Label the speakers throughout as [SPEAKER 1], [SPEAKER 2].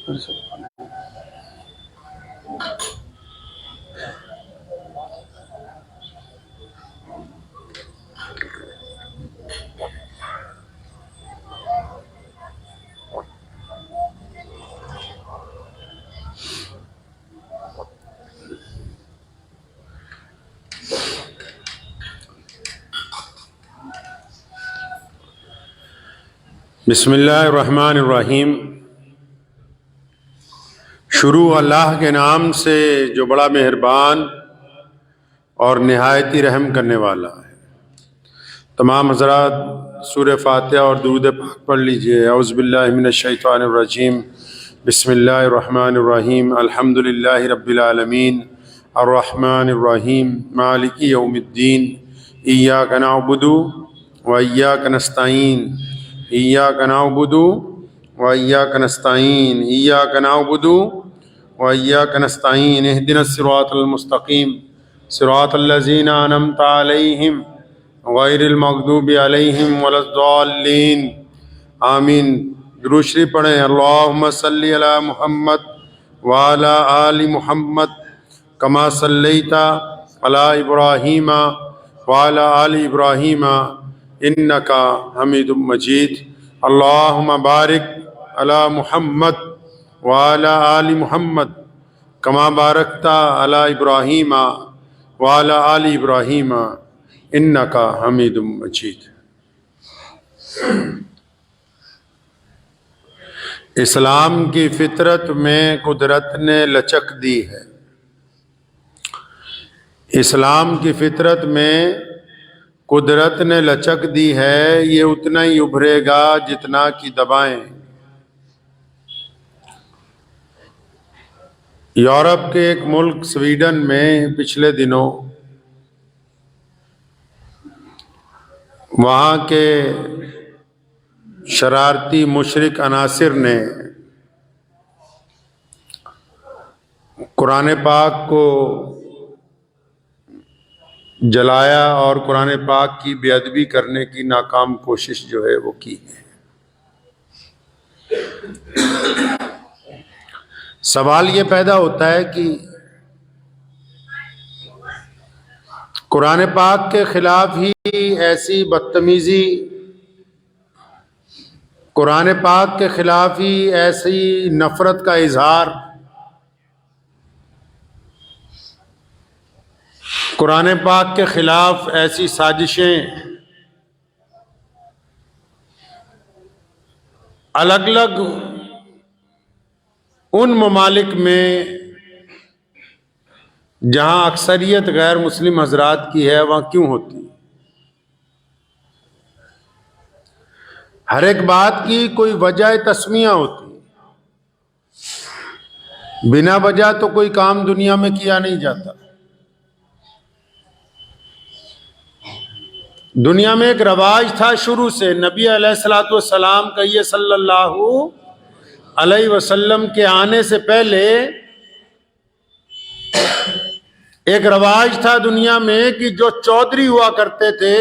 [SPEAKER 1] بسم اللہ الرحمن الرحیم۔ شروع اللہ کے نام سے جو بڑا مہربان اور نہایت ہی رحم کرنے والا ہے۔ تمام حضرات سورہ فاتحہ اور درود پاک پڑھ لیجئے۔ اعوذ باللہ من الشیطان الرجیم، بسم اللہ الرحمن الرحیم، الحمد للہ رب العالمین، الرحمن الرحیم، مالک یوم الدین، ایاک نعبد و ایاک نستعین، ایاک نعبد و ایاک نستعین، ایاک نعبد و ایاک نستعین، اہدنا الصراط المستقیم، صراط الذین انعمت علیہم غیر المغضوب علیہم ولا الضالین، آمین۔ درود شریف پڑھیں۔ اللہم صلی علی محمد وعلی آل محمد کما صلیت علی ابراہیم وعلی آل ابراہیم انک حمید مجید۔ اللہم بارک علی محمد وعلی آل محمد کما بارکت علی ابراہیم وعلی آل ابراہیم انک حمید مجید۔ اسلام کی فطرت میں قدرت نے لچک دی ہے۔ اسلام کی فطرت میں قدرت نے لچک دی ہے، یہ اتنا ہی ابھرے گا جتنا کہ دبائیں۔ یورپ کے ایک ملک سویڈن میں پچھلے دنوں وہاں کے شرارتی مشرک عناصر نے قرآن پاک کو جلایا اور قرآن پاک کی بے ادبی کرنے کی ناکام کوشش جو ہے وہ کی ہے۔ سوال یہ پیدا ہوتا ہے کہ قرآن پاک کے خلاف ہی ایسی بدتمیزی، قرآن پاک کے خلاف ہی ایسی نفرت کا اظہار، قرآن پاک کے خلاف ایسی سازشیں الگ الگ ان ممالک میں جہاں اکثریت غیر مسلم حضرات کی ہے وہاں کیوں ہوتی؟ ہر ایک بات کی کوئی وجہ تسمیہ ہوتی، بنا وجہ تو کوئی کام دنیا میں کیا نہیں جاتا۔ دنیا میں ایک رواج تھا شروع سے، نبی علیہ الصلوۃ والسلام کہیے صلی اللہ علیہ وسلم کے آنے سے پہلے ایک رواج تھا دنیا میں کہ جو چودھری ہوا کرتے تھے،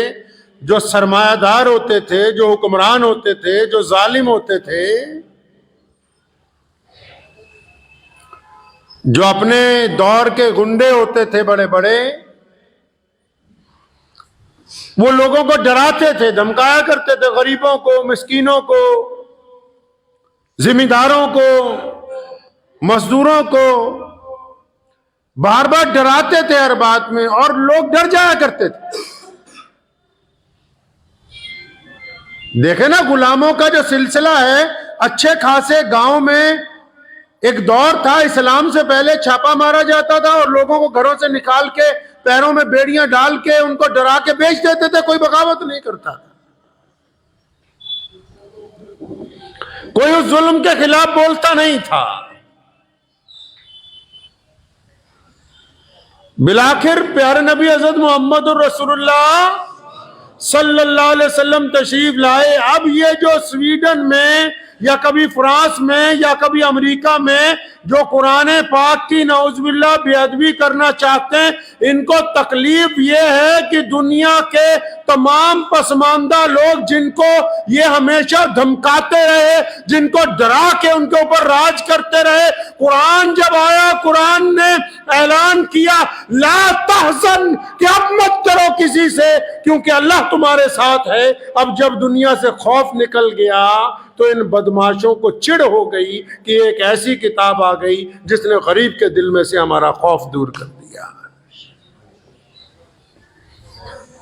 [SPEAKER 1] جو سرمایہ دار ہوتے تھے، جو حکمران ہوتے تھے، جو ظالم ہوتے تھے، جو اپنے دور کے گنڈے ہوتے تھے بڑے بڑے، وہ لوگوں کو ڈراتے تھے، دھمکایا کرتے تھے، غریبوں کو، مسکینوں کو، ذمہ داروں کو، مزدوروں کو بار بار ڈراتے تھے ہر بات میں، اور لوگ ڈر جایا کرتے تھے۔ دیکھیں نا، غلاموں کا جو سلسلہ ہے، اچھے خاصے گاؤں میں ایک دور تھا، اسلام سے پہلے چھاپا مارا جاتا تھا اور لوگوں کو گھروں سے نکال کے پیروں میں بیڑیاں ڈال کے ان کو ڈرا کے بیچ دیتے تھے، کوئی بغاوت نہیں کرتا تھا، کوئی اس ظلم کے خلاف بولتا نہیں تھا۔ بالآخر پیارے نبی حضرت محمد الرسول اللہ صلی اللہ علیہ وسلم تشریف لائے۔ اب یہ جو سویڈن میں یا کبھی فرانس میں یا کبھی امریکہ میں جو قرآن پاک کی نعوذ باللہ بے ادبی کرنا چاہتے ہیں، ان کو تکلیف یہ ہے کہ دنیا کے تمام پسماندہ لوگ جن کو یہ ہمیشہ دھمکاتے رہے، جن کو ڈرا کے ان کے اوپر راج کرتے رہے، قرآن جب آیا قرآن نے اعلان کیا لا تحزن کہ اب مت ڈرو کسی سے کیونکہ اللہ تمہارے ساتھ ہے۔ اب جب دنیا سے خوف نکل گیا تو ان بدماشوں کو چڑ ہو گئی کہ ایک ایسی کتاب آ گئی جس نے غریب کے دل میں سے ہمارا خوف دور کر دیا۔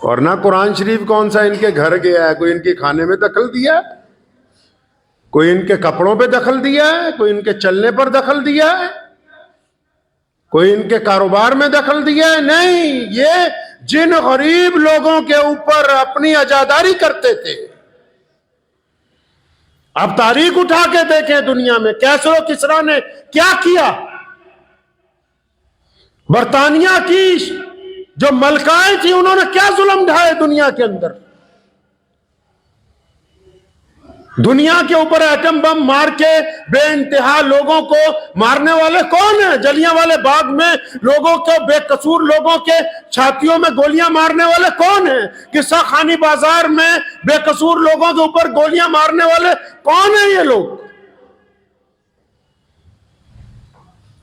[SPEAKER 1] ورنہ قرآن شریف کون سا ان کے گھر گیا ہے؟ کوئی ان کے کھانے میں دخل دیا ہے؟ کوئی ان کے کپڑوں پہ دخل دیا ہے؟ کوئی ان کے چلنے پر دخل دیا ہے؟ کوئی ان کے کاروبار میں دخل دیا ہے؟ نہیں، یہ جن غریب لوگوں کے اوپر اپنی عزاداری کرتے تھے۔ اب تاریخ اٹھا کے دیکھیں دنیا میں کیسر و کسریٰ نے کیا کیا۔ برطانیہ کی جو ملکائیں تھیں انہوں نے کیا ظلم ڈھائے دنیا کے اندر۔ دنیا کے اوپر ایٹم بم مار کے بے انتہا لوگوں کو مارنے والے کون ہیں؟ جلیاں والے باغ میں لوگوں کو، بے قصور لوگوں کے چھاتیوں میں گولیاں مارنے والے کون ہیں؟ قصہ خانی بازار میں بے قصور لوگوں کے اوپر گولیاں مارنے والے کون ہیں؟ یہ لوگ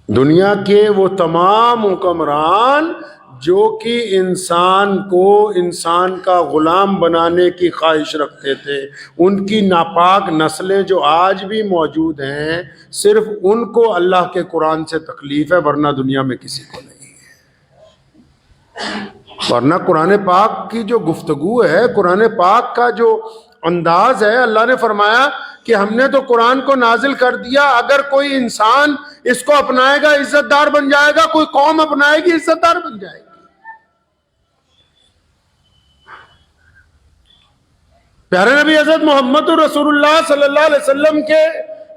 [SPEAKER 1] دنیا کے وہ تمام حکمران جو کہ انسان کو انسان کا غلام بنانے کی خواہش رکھتے تھے، ان کی ناپاک نسلیں جو آج بھی موجود ہیں، صرف ان کو اللہ کے قرآن سے تکلیف ہے، ورنہ دنیا میں کسی کو نہیں ہے۔ ورنہ قرآن پاک کی جو گفتگو ہے، قرآن پاک کا جو انداز ہے، اللہ نے فرمایا کہ ہم نے تو قرآن کو نازل کر دیا، اگر کوئی انسان اس کو اپنائے گا عزت دار بن جائے گا، کوئی قوم اپنائے گی عزت دار بن جائے گی۔ پیارے نبی حضرت محمد رسول اللہ صلی اللہ علیہ وسلم کے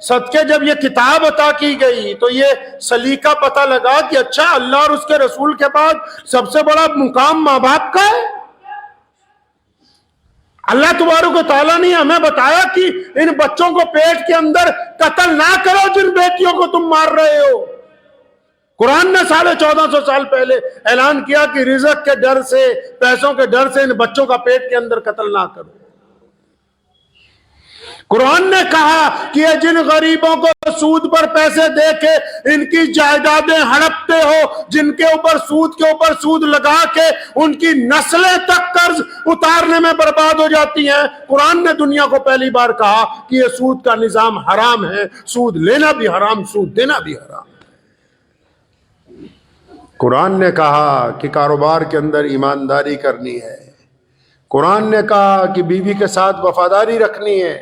[SPEAKER 1] صدقے جب یہ کتاب عطا کی گئی تو یہ سلیقہ پتہ لگا کہ اچھا اللہ اور اس کے رسول کے بعد سب سے بڑا مقام ماں باپ کا ہے۔ اللہ تبارک و تعالیٰ نے ہمیں بتایا کہ ان بچوں کو پیٹ کے اندر قتل نہ کرو جن بیٹیوں کو تم مار رہے ہو۔ قرآن نے 1450 سال پہلے اعلان کیا کہ رزق کے ڈر سے، پیسوں کے ڈر سے ان بچوں کا پیٹ کے اندر قتل نہ کرو۔ قرآن نے کہا کہ یہ جن غریبوں کو سود پر پیسے دے کے ان کی جائیدادیں ہڑپتے ہو، جن کے اوپر سود لگا کے ان کی نسلیں تک قرض اتارنے میں برباد ہو جاتی ہیں، قرآن نے دنیا کو پہلی بار کہا کہ یہ سود کا نظام حرام ہے، سود لینا بھی حرام، سود دینا بھی حرام۔ قرآن نے کہا کہ کاروبار کے اندر ایمانداری کرنی ہے، قرآن نے کہا کہ بیوی کے ساتھ وفاداری رکھنی ہے،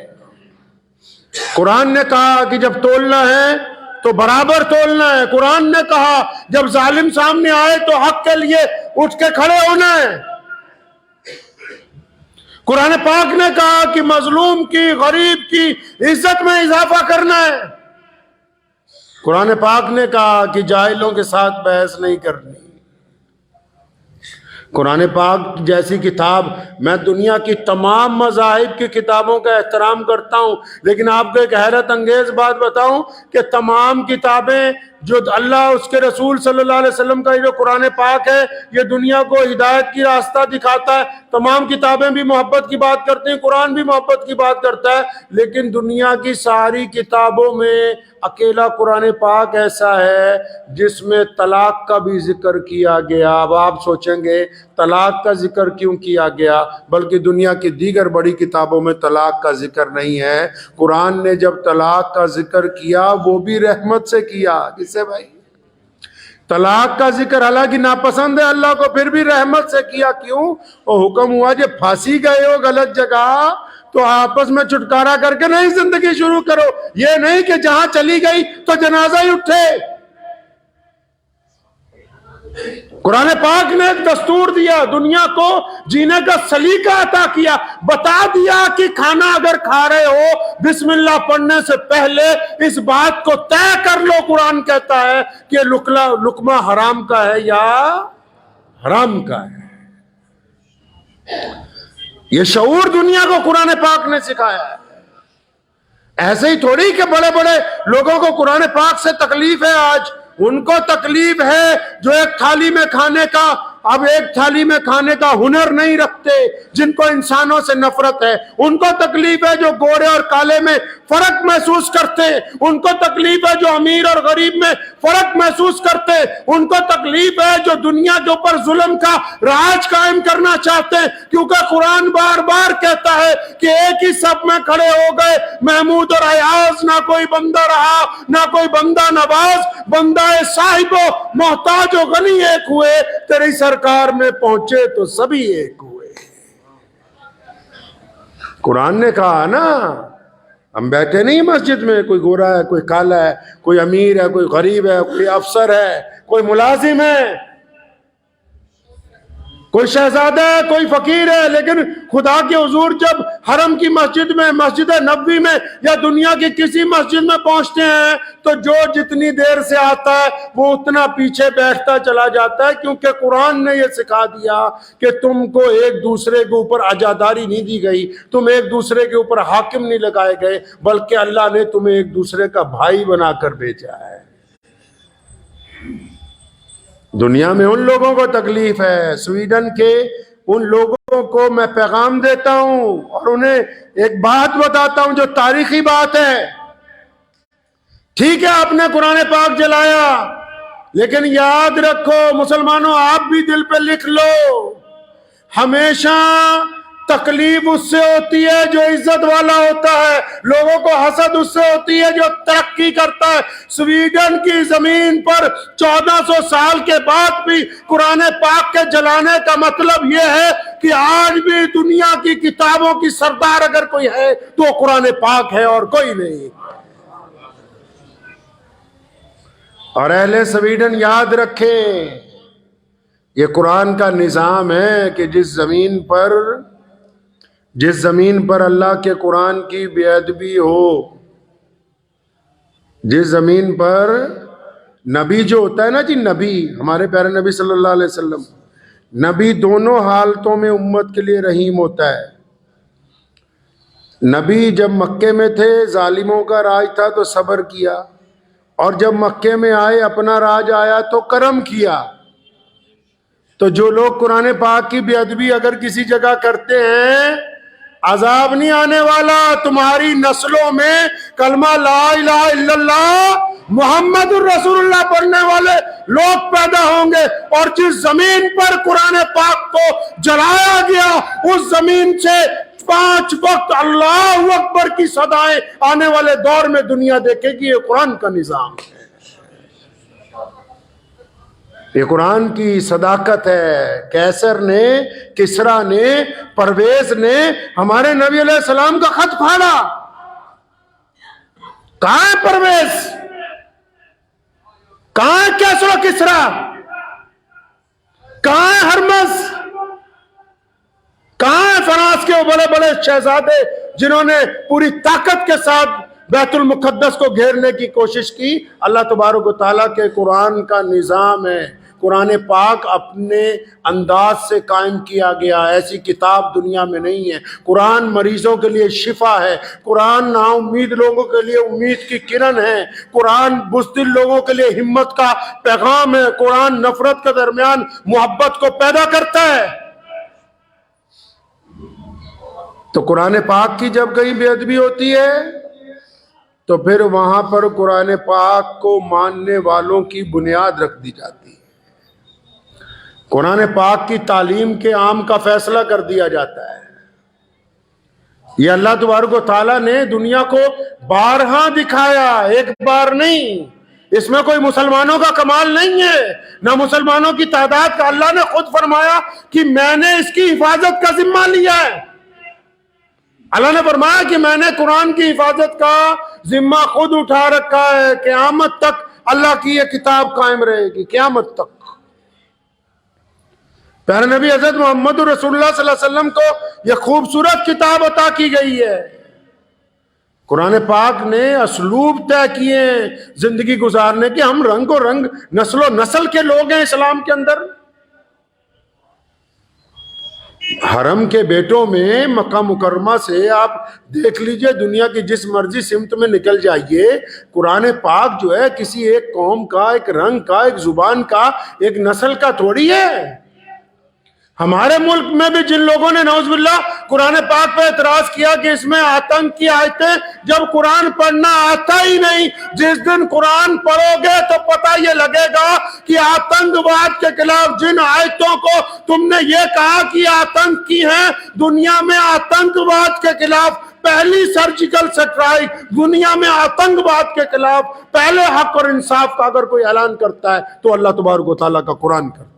[SPEAKER 1] قرآن نے کہا کہ جب تولنا ہے تو برابر تولنا ہے، قرآن نے کہا جب ظالم سامنے آئے تو حق کے لیے اٹھ کے کھڑے ہونا ہے، قرآن پاک نے کہا کہ مظلوم کی، غریب کی عزت میں اضافہ کرنا ہے، قرآن پاک نے کہا کہ جاہلوں کے ساتھ بحث نہیں کرنی۔ قرآن پاک جیسی کتاب، میں دنیا کی تمام مذاہب کی کتابوں کا احترام کرتا ہوں، لیکن آپ کو ایک حیرت انگیز بات بتاؤں کہ تمام کتابیں جو اللہ اس کے رسول صلی اللہ علیہ وسلم کا جو قرآن پاک ہے یہ دنیا کو ہدایت کی راستہ دکھاتا ہے، تمام کتابیں بھی محبت کی بات کرتے ہیں، قرآن بھی محبت کی بات کرتا ہے، لیکن دنیا کی ساری کتابوں میں اکیلا قرآن پاک ایسا ہے جس میں طلاق کا بھی ذکر کیا گیا۔ اب آپ سوچیں گے طلاق کا ذکر کیوں کیا گیا، بلکہ دنیا کی دیگر بڑی کتابوں میں طلاق کا ذکر نہیں ہے۔ قرآن نے جب طلاق کا ذکر کیا وہ بھی رحمت سے کیا۔ کس سے بھائی؟ طلاق کا ذکر حالانکہ ناپسند ہے اللہ کو، پھر بھی رحمت سے کیا۔ کیوں؟ وہ حکم ہوا جب پھانسی گئے ہو غلط جگہ تو آپس میں چھٹکارا کر کے نئی زندگی شروع کرو، یہ نہیں کہ جہاں چلی گئی تو جنازہ ہی اٹھے۔ قرآن پاک نے ایک دستور دیا، دنیا کو جینے کا سلیقہ عطا کیا، بتا دیا کہ کھانا اگر کھا رہے ہو بسم اللہ پڑھنے سے پہلے اس بات کو طے کر لو، قرآن کہتا ہے کہ لقمہ حرام کا ہے یا حرام کا ہے۔ یہ شعور دنیا کو قرآن پاک نے سکھایا ہے۔ ایسے ہی تھوڑی کہ بڑے بڑے لوگوں کو قرآن پاک سے تکلیف ہے، آج ان کو تکلیف ہے جو ایک تھالی میں کھانے کا، اب ایک تھالی میں کھانے کا ہنر نہیں رکھتے، جن کو انسانوں سے نفرت ہے، ان کو تکلیف ہے جو گورے اور کالے میں فرق محسوس کرتے، ان کو تکلیف ہے جو امیر اور غریب میں فرق محسوس کرتے، ان کو تکلیف ہے جو دنیا کے اوپر ظلم کا راج قائم کرنا چاہتے ہیں، کیونکہ قرآن بار بار کہتا ہے کہ ایک ہی صف میں کھڑے ہو گئے محمود اور ایاز، نہ کوئی بندہ رہا نہ کوئی بندہ نواز، بندہ صاحب و محتاج و غنی ایک ہوئے، تیری سرکار میں پہنچے تو سبھی ایک ہوئے۔ قرآن نے کہا نا، ہم بیٹھے نہیں مسجد میں، کوئی گورا ہے کوئی کالا ہے، کوئی امیر ہے کوئی غریب ہے، کوئی افسر ہے کوئی ملازم ہے، کوئی شہزادہ ہے کوئی فقیر ہے، لیکن خدا کے حضور جب حرم کی مسجد میں، مسجد نبوی میں یا دنیا کی کسی مسجد میں پہنچتے ہیں تو جو جتنی دیر سے آتا ہے وہ اتنا پیچھے بیٹھتا چلا جاتا ہے، کیونکہ قرآن نے یہ سکھا دیا کہ تم کو ایک دوسرے کے اوپر عزاداری نہیں دی گئی، تم ایک دوسرے کے اوپر حاکم نہیں لگائے گئے، بلکہ اللہ نے تمہیں ایک دوسرے کا بھائی بنا کر بھیجا ہے۔ دنیا میں ان لوگوں کو تکلیف ہے، سویڈن کے ان لوگوں کو میں پیغام دیتا ہوں اور انہیں ایک بات بتاتا ہوں جو تاریخی بات ہے۔ ٹھیک ہے آپ نے قرآن پاک جلایا، لیکن یاد رکھو مسلمانوں، آپ بھی دل پہ لکھ لو، ہمیشہ تکلیف اس سے ہوتی ہے جو عزت والا ہوتا ہے، لوگوں کو حسد اس سے ہوتی ہے جو ترقی کرتا ہے۔ سویڈن کی زمین پر 1400 سال کے بعد بھی قرآن پاک کے جلانے کا مطلب یہ ہے کہ آج بھی دنیا کی کتابوں کی سردار اگر کوئی ہے تو قرآن پاک ہے اور کوئی نہیں۔ اور اہل سویڈن یاد رکھیں، یہ قرآن کا نظام ہے کہ جس زمین پر اللہ کے قرآن کی بے ادبی ہو، جس زمین پر نبی جو ہوتا ہے نا جی، نبی ہمارے پیارے نبی صلی اللہ علیہ وسلم، نبی دونوں حالتوں میں امت کے لیے رحیم ہوتا ہے۔ نبی جب مکے میں تھے ظالموں کا راج تھا تو صبر کیا، اور جب مکے میں آئے اپنا راج آیا تو کرم کیا۔ تو جو لوگ قرآن پاک کی بے ادبی اگر کسی جگہ کرتے ہیں، عذاب نہیں آنے والا، تمہاری نسلوں میں کلمہ لا الہ الا اللہ محمد الرسول اللہ پڑھنے والے لوگ پیدا ہوں گے، اور جس زمین پر قرآن پاک کو جلایا گیا اس زمین سے 5 وقت اللہ اکبر کی صدائیں آنے والے دور میں دنیا دیکھے گی۔ یہ قرآن کا نظام ہے، یہ قرآن کی صداقت ہے۔ کیسر نے، کسرا نے، پرویز نے ہمارے نبی علیہ السلام کا خط پھاڑا۔ کہاں ہے پرویز؟ کہاں ہے کیسر و کسرا؟ کہاں ہے ہرمز؟ کہاں ہے فرانس کے وہ بڑے بڑے شہزادے جنہوں نے پوری طاقت کے ساتھ بیت المقدس کو گھیرنے کی کوشش کی؟ اللہ تبارک و تعالیٰ کے قرآن کا نظام ہے۔ قرآن پاک اپنے انداز سے قائم کیا گیا، ایسی کتاب دنیا میں نہیں ہے۔ قرآن مریضوں کے لیے شفا ہے، قرآن نا امید لوگوں کے لیے امید کی کرن ہے، قرآن بزدل لوگوں کے لیے ہمت کا پیغام ہے، قرآن نفرت کے درمیان محبت کو پیدا کرتا ہے۔ تو قرآن پاک کی جب کہیں بے ادبی ہوتی ہے تو پھر وہاں پر قرآن پاک کو ماننے والوں کی بنیاد رکھ دی جاتی ہے، قرآن پاک کی تعلیم کے عام کا فیصلہ کر دیا جاتا ہے۔ یہ اللہ تبارک و تعالیٰ نے دنیا کو بارہا دکھایا، ایک بار نہیں۔ اس میں کوئی مسلمانوں کا کمال نہیں ہے، نہ مسلمانوں کی تعداد کا۔ اللہ نے خود فرمایا کہ میں نے اس کی حفاظت کا ذمہ لیا ہے۔ اللہ نے فرمایا کہ میں نے قرآن کی حفاظت کا ذمہ خود اٹھا رکھا ہے، قیامت تک اللہ کی یہ کتاب قائم رہے گی، قیامت تک۔ پیارے نبی حضرت محمد رسول اللہ صلی اللہ علیہ وسلم کو یہ خوبصورت کتاب عطا کی گئی ہے۔ قرآن پاک نے اسلوب طے کیے ہیں زندگی گزارنے کے۔ ہم رنگ و رنگ، نسل و نسل کے لوگ ہیں اسلام کے اندر۔ حرم کے بیٹوں میں مکہ مکرمہ سے آپ دیکھ لیجئے، دنیا کی جس مرضی سمت میں نکل جائیے، قرآن پاک جو ہے کسی ایک قوم کا، ایک رنگ کا، ایک زبان کا، ایک نسل کا تھوڑی ہے۔ ہمارے ملک میں بھی جن لوگوں نے نعوذ باللہ قرآن پاک پہ اعتراض کیا کہ اس میں آتنک کی آیتیں، جب قرآن پڑھنا آتا ہی نہیں، جس دن قرآن پڑھو گے تو پتہ یہ لگے گا کہ آتنکواد کے خلاف جن آیتوں کو تم نے یہ کہا کہ آتنک کی ہیں، دنیا میں آتنکواد کے خلاف پہلی سرجیکل سٹرائک، دنیا میں آتنکواد کے خلاف پہلے حق اور انصاف کا اگر کوئی اعلان کرتا ہے تو اللہ تبارک و تعالیٰ کا قرآن کرتا ہے۔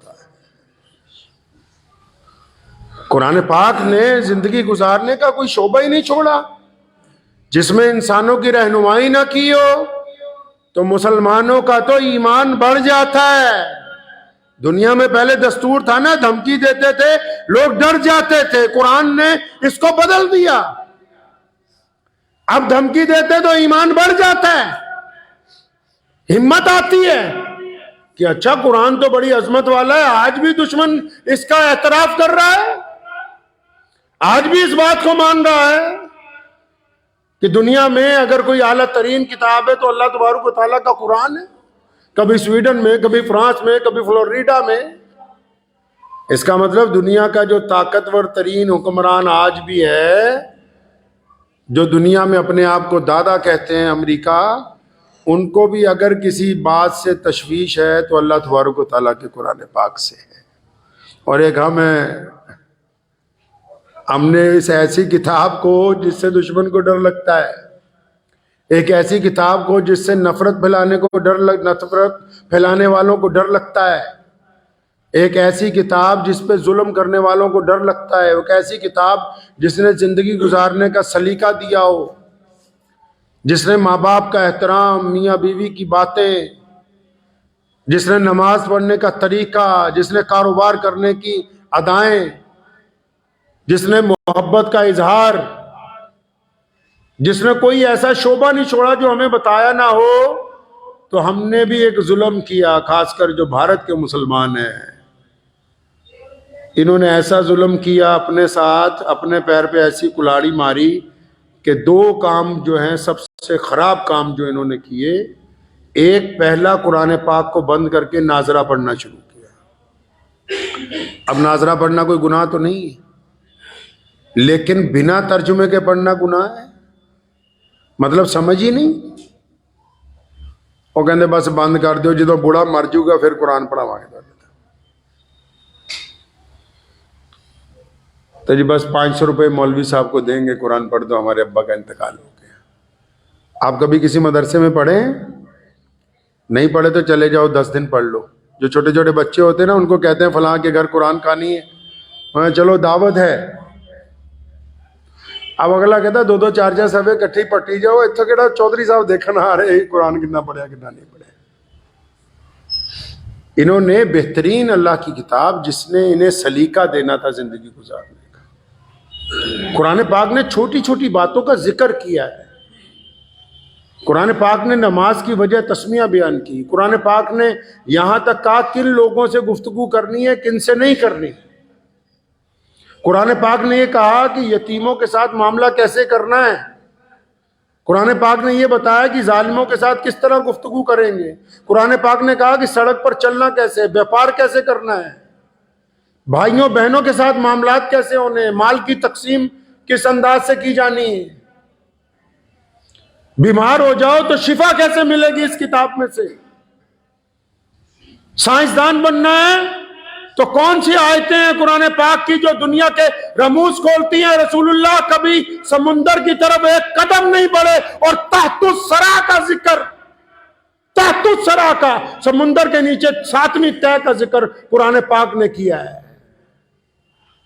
[SPEAKER 1] قرآن پاک نے زندگی گزارنے کا کوئی شعبہ ہی نہیں چھوڑا جس میں انسانوں کی رہنمائی نہ کی ہو، تو مسلمانوں کا تو ایمان بڑھ جاتا ہے۔ دنیا میں پہلے دستور تھا نا، دھمکی دیتے تھے، لوگ ڈر جاتے تھے، قرآن نے اس کو بدل دیا۔ اب دھمکی دیتے تو ایمان بڑھ جاتا ہے، ہمت آتی ہے کہ اچھا قرآن تو بڑی عظمت والا ہے، آج بھی دشمن اس کا اعتراف کر رہا ہے، آج بھی اس بات کو مان رہا ہے کہ دنیا میں اگر کوئی اعلیٰ ترین کتاب ہے تو اللہ تبارک و تعالیٰ کا قرآن ہے۔ کبھی سویڈن میں، کبھی فرانس میں، کبھی فلوریڈا میں۔ اس کا مطلب دنیا کا جو طاقتور ترین حکمران آج بھی ہے، جو دنیا میں اپنے آپ کو دادا کہتے ہیں، امریکہ، ان کو بھی اگر کسی بات سے تشویش ہے تو اللہ تبارک و تعالیٰ کے قرآن پاک سے ہے۔ اور ایک ہم نے اس ایسی کتاب کو جس سے دشمن کو ڈر لگتا ہے، ایک ایسی کتاب کو جس سے نفرت پھیلانے والوں کو ڈر لگتا ہے، ایک ایسی کتاب جس پہ ظلم کرنے والوں کو ڈر لگتا ہے، ایک ایسی کتاب جس نے زندگی گزارنے کا سلیقہ دیا ہو، جس نے ماں باپ کا احترام، میاں بیوی کی باتیں، جس نے نماز پڑھنے کا طریقہ، جس نے کاروبار کرنے کی ادائیں، جس نے محبت کا اظہار، جس نے کوئی ایسا شعبہ نہیں چھوڑا جو ہمیں بتایا نہ ہو، تو ہم نے بھی ایک ظلم کیا، خاص کر جو بھارت کے مسلمان ہیں۔ انہوں نے ایسا ظلم کیا اپنے ساتھ، اپنے پیر پہ ایسی کلاڑی ماری کہ دو کام جو ہیں سب سے خراب کام جو انہوں نے کیے، ایک پہلا قرآن پاک کو بند کر کے ناظرہ پڑھنا شروع کیا۔ اب ناظرہ پڑھنا کوئی گناہ تو نہیں ہے، لیکن بنا ترجمے کے پڑھنا گناہ ہے، مطلب سمجھ ہی نہیں۔ وہ کہندے بس بند کر دیو، جدو بوڑھا مر جاؤ گا پھر قرآن پڑھاوا گے تو جی بس 500 روپے مولوی صاحب کو دیں گے، قرآن پڑھ دو، ہمارے ابا کا انتقال ہو گیا۔ آپ کبھی کسی مدرسے میں پڑھے ہیں؟ نہیں پڑھے تو چلے جاؤ، 10 دن پڑھ لو۔ جو چھوٹے چھوٹے بچے ہوتے ہیں نا، ان کو کہتے ہیں فلاں کے گھر قرآن خوانی ہے، وہاں چلو دعوت ہے۔ اب اگلا کہتا ہے 2-2 4-4 صفحے کٹھی پٹی جاؤ، اتنا کہڑا چودھری صاحب دیکھنا آ رہے قرآن کتنا پڑھیا کتنا نہیں پڑھیا۔ انہوں نے بہترین اللہ کی کتاب جس نے انہیں سلیقہ دینا تھا زندگی گزارنے کا، قرآن پاک نے چھوٹی چھوٹی باتوں کا ذکر کیا ہے۔ قرآن پاک نے نماز کی وجہ تسمیہ بیان کی، قرآن پاک نے یہاں تک کہا کن لوگوں سے گفتگو کرنی ہے، کن سے نہیں کرنی۔ قرآن پاک نے یہ کہا کہ یتیموں کے ساتھ معاملہ کیسے کرنا ہے، قرآن پاک نے یہ بتایا کہ ظالموں کے ساتھ کس طرح گفتگو کریں گے، قرآن پاک نے کہا کہ سڑک پر چلنا کیسے، بیوپار کیسے کرنا ہے، بھائیوں بہنوں کے ساتھ معاملات کیسے ہونے ہیں، مال کی تقسیم کس انداز سے کی جانی ہے، بیمار ہو جاؤ تو شفا کیسے ملے گی اس کتاب میں سے، سائنسدان بننا ہے تو کون سی آیتیں ہیں قرآن پاک کی جو دنیا کے رموز کھولتی ہیں۔ رسول اللہ کبھی سمندر کی طرف ایک قدم نہیں بڑھے اور تحت الثری کا ذکر، تحت الثری کا، سمندر کے نیچے 7ویں تہہ کا ذکر قرآن پاک نے کیا ہے۔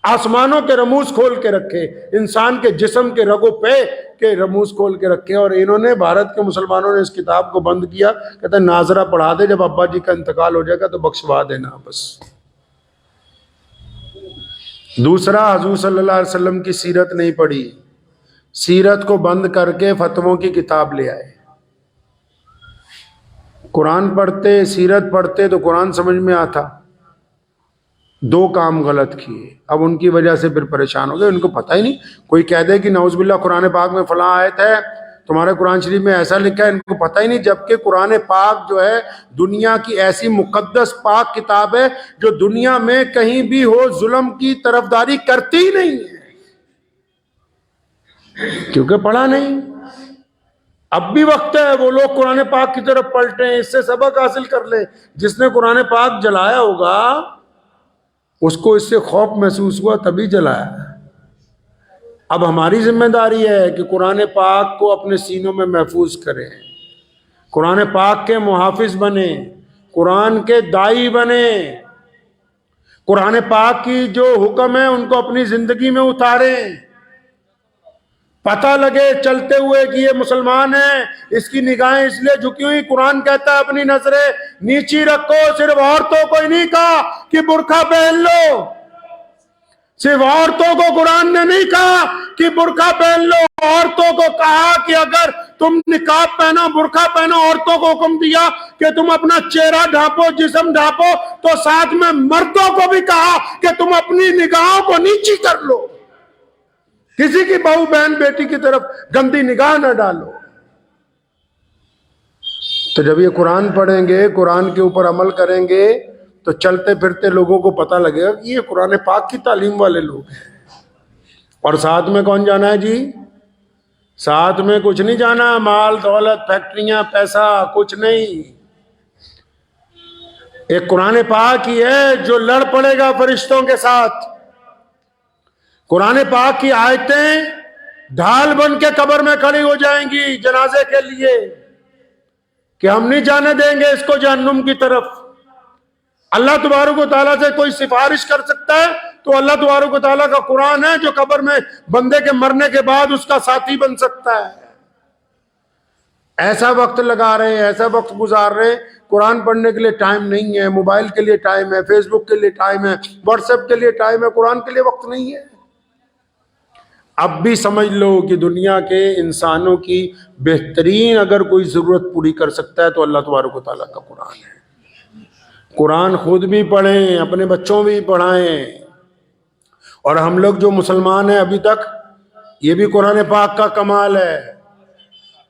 [SPEAKER 1] آسمانوں کے رموز کھول کے رکھے، انسان کے جسم کے رگ و پے کے رموز کھول کے رکھے، اور انہوں نے بھارت کے مسلمانوں نے اس کتاب کو بند کیا۔ کہتے ہیں ناظرہ پڑھا دے، جب ابا جی کا انتقال ہو جائے گا تو بخشوا دینا بس۔ دوسرا، حضور صلی اللہ علیہ وسلم کی سیرت نہیں پڑھی، سیرت کو بند کر کے فتووں کی کتاب لے آئے۔ قرآن پڑھتے، سیرت پڑھتے تو قرآن سمجھ میں آتا، دو کام غلط کیے، اب ان کی وجہ سے پھر پریشان ہو گئے، ان کو پتہ ہی نہیں. کوئی کہہ دے کہ نعوذ باللہ قرآن پاک میں فلاں آیت ہے، تمہارے قرآن شریف میں ایسا لکھا ہے، ان کو پتہ ہی نہیں، جبکہ قرآن پاک جو ہے دنیا کی ایسی مقدس پاک کتاب ہے جو دنیا میں کہیں بھی ہو ظلم کی طرفداری کرتی ہی نہیں ہے، کیونکہ پڑھا نہیں. اب بھی وقت ہے وہ لوگ قرآن پاک کی طرف پلٹیں، اس سے سبق حاصل کر لیں. جس نے قرآن پاک جلایا ہوگا اس کو اس سے خوف محسوس ہوا تبھی جلایا. اب ہماری ذمہ داری ہے کہ قرآن پاک کو اپنے سینوں میں محفوظ کریں، قرآن پاک کے محافظ بنیں، قرآن کے داعی بنیں، قرآن پاک کی جو حکم ہے ان کو اپنی زندگی میں اتاریں. پتہ لگے چلتے ہوئے کہ یہ مسلمان ہے، اس کی نگاہیں اس لیے جھکی ہوئی، قرآن کہتا ہے اپنی نظریں نیچی رکھو. صرف عورتوں کو ہی نہیں کہا کہ برقع پہن لو، صرف عورتوں کو قرآن نے نہیں کہا کہ برقع پہن لو، عورتوں کو کہا کہ اگر تم نقاب پہنو، برقع پہنو. عورتوں کو حکم دیا کہ تم اپنا چہرہ ڈھانپو، جسم ڈھانپو، تو ساتھ میں مردوں کو بھی کہا کہ تم اپنی نگاہوں کو نیچی کر لو، کسی کی بہو بہن بیٹی کی طرف گندی نگاہ نہ ڈالو. تو جب یہ قرآن پڑھیں گے، قرآن کے اوپر عمل کریں گے، تو چلتے پھرتے لوگوں کو پتہ لگے گا کہ یہ قرآن پاک کی تعلیم والے لوگ ہیں. اور ساتھ میں کون جانا ہے جی؟ ساتھ میں کچھ نہیں جانا، مال دولت فیکٹریاں پیسہ کچھ نہیں. ایک قرآن پاک ہی ہے جو لڑ پڑے گا فرشتوں کے ساتھ. قرآن پاک کی آیتیں ڈھال بن کے قبر میں کھڑی ہو جائیں گی جنازے کے لیے کہ ہم نہیں جانے دیں گے اس کو جہنم کی طرف. اللہ تبارک و تعالیٰ سے کوئی سفارش کر سکتا ہے تو اللہ تبارک و تعالیٰ کا قرآن ہے جو قبر میں بندے کے مرنے کے بعد اس کا ساتھی بن سکتا ہے. ایسا وقت لگا رہے ہیں، ایسا وقت گزار رہے ہیں، قرآن پڑھنے کے لیے ٹائم نہیں ہے، موبائل کے لیے ٹائم ہے، فیس بک کے لیے ٹائم ہے، واٹس ایپ کے لیے ٹائم ہے، قرآن کے لیے وقت نہیں ہے. اب بھی سمجھ لو کہ دنیا کے انسانوں کی بہترین اگر کوئی ضرورت پوری کر سکتا ہے تو اللہ تبارک و تعالیٰ کا قرآن ہے. قرآن خود بھی پڑھیں، اپنے بچوں بھی پڑھائیں. اور ہم لوگ جو مسلمان ہیں ابھی تک، یہ بھی قرآن پاک کا کمال ہے.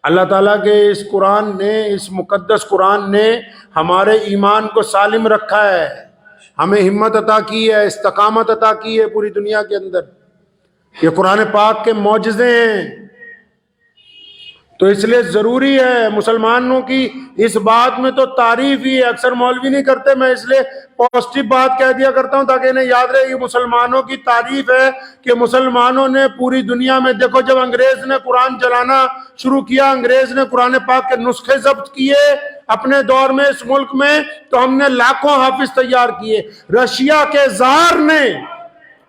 [SPEAKER 1] اللہ تعالیٰ کے اس قرآن نے، اس مقدس قرآن نے ہمارے ایمان کو سالم رکھا ہے، ہمیں ہمت عطا کی ہے، استقامت عطا کی ہے پوری دنیا کے اندر. یہ قرآن پاک کے معجزے ہیں. تو اس لیے ضروری ہے مسلمانوں کی اس بات میں تو تعریف ہی ہے. اکثر مولوی نہیں کرتے، میں اس لیے پازیٹیو بات کہہ دیا کرتا ہوں تاکہ انہیں یاد رہے. یہ مسلمانوں کی تعریف ہے کہ مسلمانوں نے پوری دنیا میں، دیکھو جب انگریز نے قرآن جلانا شروع کیا، انگریز نے قرآن پاک کے نسخے ضبط کیے اپنے دور میں اس ملک میں، تو ہم نے لاکھوں حافظ تیار کیے. رشیا کے زار نے،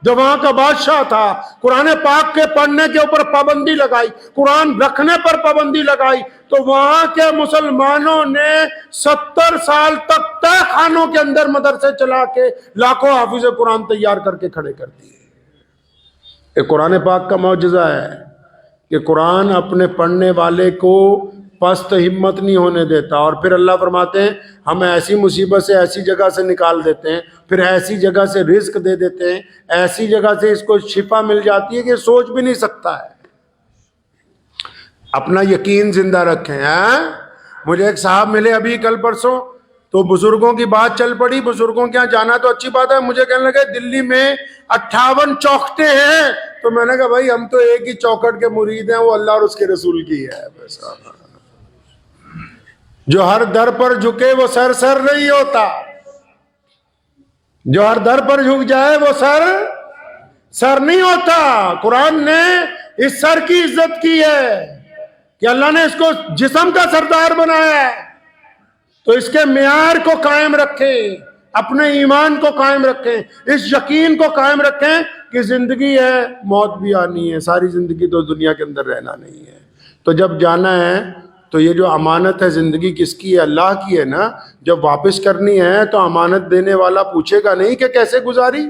[SPEAKER 1] جو وہاں کا بادشاہ تھا، قرآن پاک کے پڑھنے کے اوپر پابندی لگائی، قرآن رکھنے پر پابندی لگائی، تو وہاں کے مسلمانوں نے 70 سال تک تہ خانوں کے اندر مدرسے چلا کے لاکھوں حافظ قرآن تیار کر کے کھڑے کر دیے. یہ قرآن پاک کا معجزہ ہے کہ قرآن اپنے پڑھنے والے کو پست ہمت نہیں ہونے دیتا. اور پھر اللہ فرماتے ہیں ہم ایسی مصیبت سے ایسی جگہ سے نکال دیتے ہیں، پھر ایسی جگہ سے رزق دے دیتے ہیں، ایسی جگہ سے اس کو شفا مل جاتی ہے کہ سوچ بھی نہیں سکتا ہے. اپنا یقین زندہ رکھیں. مجھے ایک صاحب ملے ابھی کل پرسوں، تو بزرگوں کی بات چل پڑی. بزرگوں کے یہاں جانا تو اچھی بات ہے، مجھے کہنے لگے دلی میں 58 چوکھٹیں ہیں. تو میں نے کہا بھائی ہم تو ایک ہی چوکھٹ کے مرید ہیں، وہ اللہ اور اس کے رسول کی ہے. جو ہر در پر جھکے وہ سر سر نہیں ہوتا، جو ہر در پر جھک جائے وہ سر سر نہیں ہوتا. قرآن نے اس سر کی عزت کی ہے کہ اللہ نے اس کو جسم کا سردار بنایا ہے. تو اس کے معیار کو قائم رکھیں، اپنے ایمان کو قائم رکھیں، اس یقین کو قائم رکھیں کہ زندگی ہے، موت بھی آنی ہے، ساری زندگی تو دنیا کے اندر رہنا نہیں ہے. تو جب جانا ہے تو یہ جو امانت ہے زندگی کس کی ہے؟ اللہ کی ہے نا. جب واپس کرنی ہے تو امانت دینے والا پوچھے گا نہیں کہ کیسے گزاری.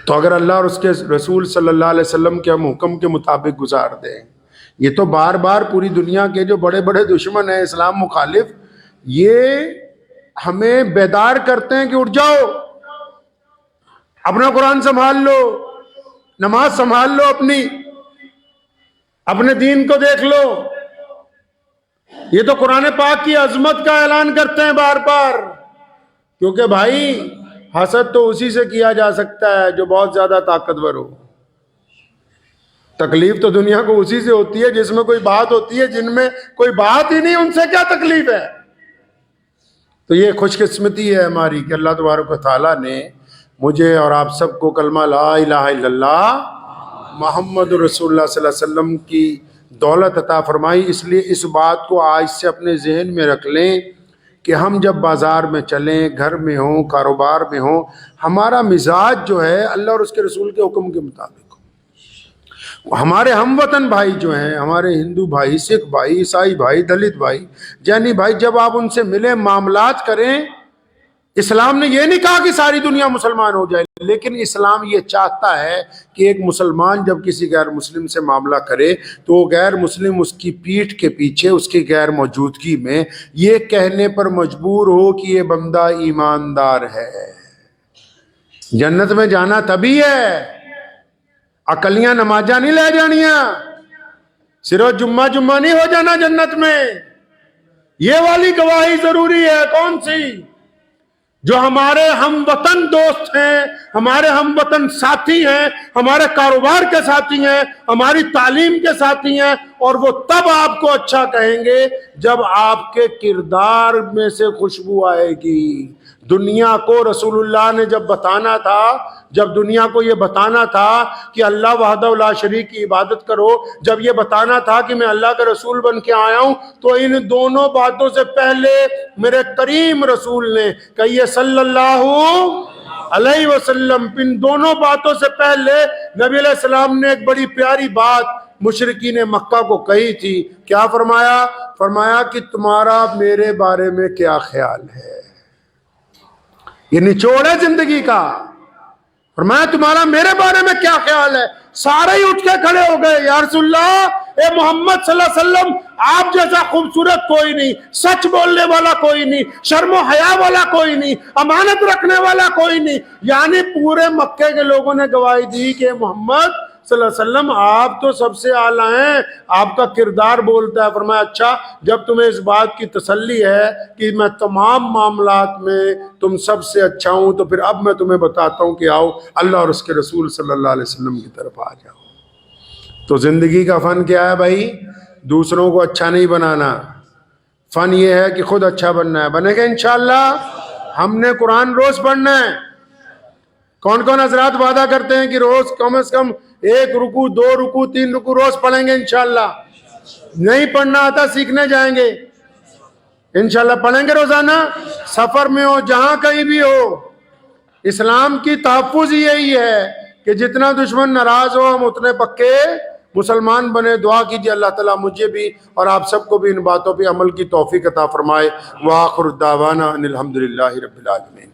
[SPEAKER 1] تو اگر اللہ اور اس کے رسول صلی اللہ علیہ وسلم کے ہم حکم کے مطابق گزار دیں. یہ تو بار بار پوری دنیا کے جو بڑے بڑے دشمن ہیں اسلام مخالف، یہ ہمیں بیدار کرتے ہیں کہ اٹھ جاؤ، اپنا قرآن سنبھال لو، نماز سنبھال لو، اپنے دین کو دیکھ لو۔ یہ تو قرآن پاک کی عظمت کا اعلان کرتے ہیں بار بار، کیونکہ بھائی حسد تو اسی سے کیا جا سکتا ہے جو بہت زیادہ طاقتور ہو۔ تکلیف تو دنیا کو اسی سے ہوتی ہے جس میں کوئی بات ہوتی ہے، جن میں کوئی بات ہی نہیں ان سے کیا تکلیف ہے؟ تو یہ خوش قسمتی ہے ہماری کہ اللہ تبارک و تعالیٰ نے مجھے اور آپ سب کو کلمہ لا الہ الا اللہ محمد رسول اللہ صلی اللہ علیہ وسلم کی دولت عطا فرمائی۔ اس لیے اس بات کو آج سے اپنے ذہن میں رکھ لیں کہ ہم جب بازار میں چلیں، گھر میں ہوں، کاروبار میں ہوں، ہمارا مزاج جو ہے اللہ اور اس کے رسول کے حکم کے مطابق ہو۔ ہمارے ہم وطن بھائی جو ہیں، ہمارے ہندو بھائی، سکھ بھائی، عیسائی بھائی، دلت بھائی، جینی بھائی، جب آپ ان سے ملیں، معاملات کریں، اسلام نے یہ نہیں کہا کہ ساری دنیا مسلمان ہو جائے، لیکن اسلام یہ چاہتا ہے کہ ایک مسلمان جب کسی غیر مسلم سے معاملہ کرے تو وہ غیر مسلم اس کی پیٹھ کے پیچھے، اس کی غیر موجودگی میں یہ کہنے پر مجبور ہو کہ یہ بندہ ایماندار ہے۔ جنت میں جانا تبھی ہے، اکلیاں نمازاں نہیں لے جانیاں، صرف جمعہ نہیں ہو جانا جنت میں۔ یہ والی گواہی ضروری ہے، کون سی؟ جو ہمارے ہم وطن دوست ہیں، ہمارے ہم وطن ساتھی ہیں، ہمارے کاروبار کے ساتھی ہیں، ہماری تعلیم کے ساتھی ہیں، اور وہ تب آپ کو اچھا کہیں گے جب آپ کے کردار میں سے خوشبو آئے گی۔ دنیا کو رسول اللہ نے جب بتانا تھا، جب دنیا کو یہ بتانا تھا کہ اللہ وحدہ لا شریک کی عبادت کرو، جب یہ بتانا تھا کہ میں اللہ کا رسول بن کے آیا ہوں، تو ان دونوں باتوں سے پہلے میرے کریم رسول نے کہیے صلی اللہ علیہ وسلم، ان دونوں باتوں سے پہلے نبی علیہ السلام نے ایک بڑی پیاری بات مشرکین مکہ کو کہی تھی۔ کیا فرمایا؟ فرمایا کہ تمہارا میرے بارے میں کیا خیال ہے؟ یہ نچوڑ ہے زندگی کا۔ فرمایا تمہارا میرے بارے میں کیا خیال ہے؟ سارے ہی اٹھ کے کھڑے ہو گئے، یا رسول اللہ، اے محمد صلی اللہ علیہ وسلم، آپ جیسا خوبصورت کوئی نہیں، سچ بولنے والا کوئی نہیں، شرم و حیا والا کوئی نہیں، امانت رکھنے والا کوئی نہیں۔ یعنی پورے مکے کے لوگوں نے گواہی دی کہ محمد صلی اللہ علیہ وسلم آپ تو سب سے اعلیٰ ہیں، آپ کا کردار بولتا ہے۔ فرمایا اچھا، جب تمہیں اس بات کی تسلی ہے کہ میں تمام معاملات میں تم سب سے اچھا ہوں، تو پھر اب میں تمہیں بتاتا ہوں کہ آؤ اللہ اور اس کے رسول صلی اللہ علیہ وسلم کی طرف آ جاؤ۔ تو زندگی کا فن کیا ہے بھائی؟ دوسروں کو اچھا نہیں بنانا، فن یہ ہے کہ خود اچھا بننا ہے۔ بنے گا انشاءاللہ؟ ہم نے قرآن روز پڑھنا ہے۔ کون کون حضرات وعدہ کرتے ہیں کہ روز کم از کم 1 رکوع 2 رکوع 3 رکوع روز پڑھیں گے انشاءاللہ؟ نہیں پڑھنا آتا سیکھنے جائیں گے انشاءاللہ، پڑھیں گے روزانہ، سفر میں ہو، جہاں کہیں بھی ہو۔ اسلام کی تحفظ یہی ہے کہ جتنا دشمن ناراض ہو ہم اتنے پکے مسلمان بنے۔ دعا کیجیے اللہ تعالیٰ مجھے بھی اور آپ سب کو بھی ان باتوں پہ عمل کی توفیق عطا فرمائے۔ وآخر دعوانا ان الحمدللہ رب العالمین۔